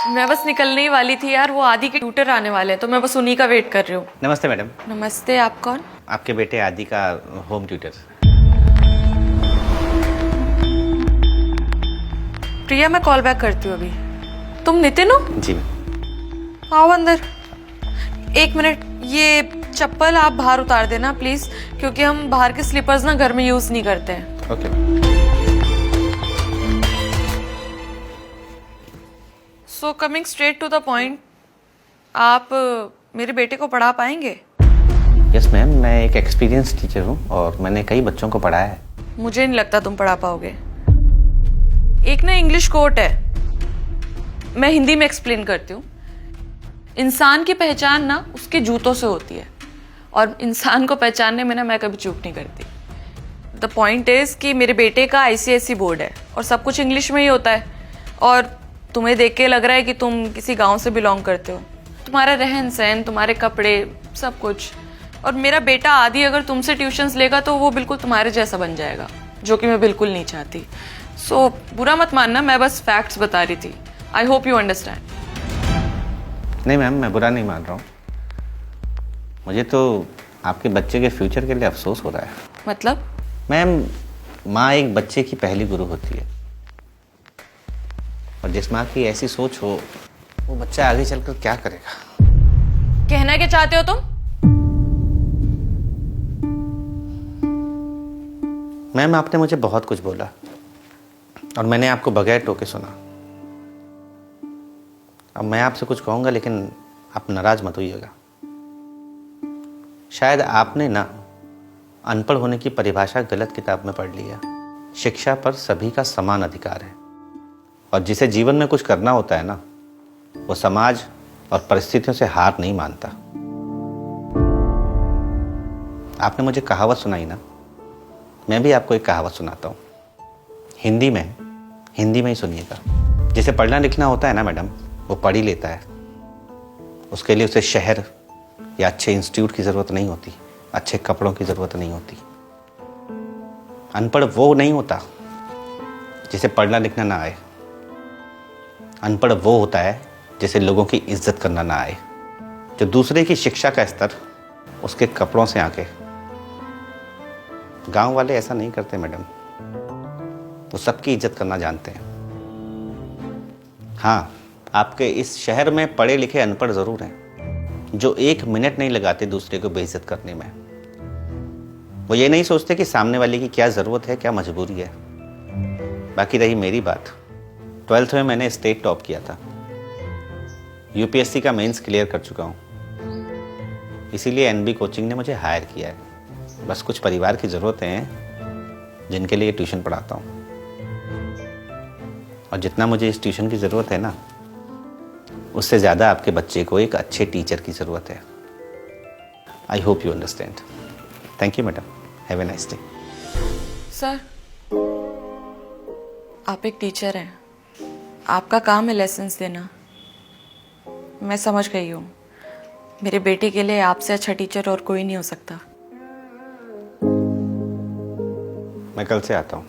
मैं बस निकलने ही वाली थी यार, वो आदि के ट्यूटर आने वाले हैं तो मैं बस उन्हीं का वेट कर रही हूँ। नमस्ते मैडम। नमस्ते, आप कौन? आपके बेटे आदि का होम ट्यूटर। प्रिया, मैं कॉल बैक करती हूँ अभी। तुम नितिन हो? जी। आओ अंदर। एक मिनट, ये चप्पल आप बाहर उतार देना प्लीज, क्योंकि हम बाहर के स्लीपर्स ना घर में यूज नहीं करते हैं। Okay. So coming straight to the point, आप मेरे बेटे को पढ़ा पाएंगे? यस मैम, मैं एक एक्सपीरियंस टीचर हूँ और मैंने कई बच्चों को पढ़ाया है। मुझे नहीं लगता तुम पढ़ा पाओगे। एक ना इंग्लिश कोट है, मैं हिंदी में एक्सप्लेन करती हूँ। इंसान की पहचान ना उसके जूतों से होती है, और इंसान को पहचानने में ना मैं कभी चूक नहीं करती। द पॉइंट इज कि मेरे बेटे का आईसीएसई बोर्ड है और सब कुछ इंग्लिश में ही होता है, और तुम्हें देख के लग रहा है कि तुम किसी गांव से बिलोंग करते हो। तुम्हारा रहन सहन, तुम्हारे कपड़े, सब कुछ। और मेरा बेटा आदि अगर तुमसे ट्यूशन्स लेगा तो वो बिल्कुल तुम्हारे जैसा बन जाएगा, जो कि मैं बिल्कुल नहीं चाहती। सो बुरा मत मानना, मैं बस फैक्ट्स बता रही थी। I hope you understand. नहीं मैम, मैं बुरा नहीं मान रहा हूँ। मुझे तो आपके बच्चे के फ्यूचर के लिए अफसोस हो रहा है। मतलब? मैम, माँ एक बच्चे की पहली गुरु होती है, और जिस माँ की ऐसी सोच हो वो बच्चा आगे चलकर क्या करेगा। कहना क्या चाहते हो तुम? मैम, आपने मुझे बहुत कुछ बोला और मैंने आपको बगैर टोके सुना। अब मैं आपसे कुछ कहूंगा, लेकिन आप नाराज मत होइएगा। शायद आपने ना अनपढ़ होने की परिभाषा गलत किताब में पढ़ लिया। शिक्षा पर सभी का समान अधिकार है, और जिसे जीवन में कुछ करना होता है ना, वो समाज और परिस्थितियों से हार नहीं मानता। आपने मुझे कहावत सुनाई ना, मैं भी आपको एक कहावत सुनाता हूँ। हिंदी में ही सुनिएगा। जिसे पढ़ना लिखना होता है ना मैडम, वो पढ़ ही लेता है। उसके लिए उसे शहर या अच्छे इंस्टीट्यूट की ज़रूरत नहीं होती, अच्छे कपड़ों की ज़रूरत नहीं होती। अनपढ़ वो नहीं होता जिसे पढ़ना लिखना ना आए। अनपढ़ वो होता है जिसे लोगों की इज्जत करना ना आए, जो दूसरे की शिक्षा का स्तर उसके कपड़ों से आके। गांव वाले ऐसा नहीं करते मैडम, वो सबकी इज्जत करना जानते हैं। हाँ, आपके इस शहर में पढ़े लिखे अनपढ़ जरूर हैं, जो एक मिनट नहीं लगाते दूसरे को बेइज्जत करने में। वो ये नहीं सोचते कि सामने वाले की क्या ज़रूरत है, क्या मजबूरी है। बाकी रही मेरी बात, 12th में मैंने स्टेट टॉप किया था, यूपीएससी का मेंस क्लियर कर चुका हूँ, इसीलिए एनबी कोचिंग ने मुझे हायर किया है। बस कुछ परिवार की ज़रूरतें हैं जिनके लिए ट्यूशन पढ़ाता हूँ, और जितना मुझे इस ट्यूशन की ज़रूरत है ना, उससे ज़्यादा आपके बच्चे को एक अच्छे टीचर की ज़रूरत है। I hope you understand. Thank you madam, have a nice day. Sir, आप एक टीचर हैं, आपका काम है लेसन्स देना। मैं समझ गई हूँ, मेरे बेटे के लिए आपसे अच्छा टीचर और कोई नहीं हो सकता। मैं कल से आता हूँ।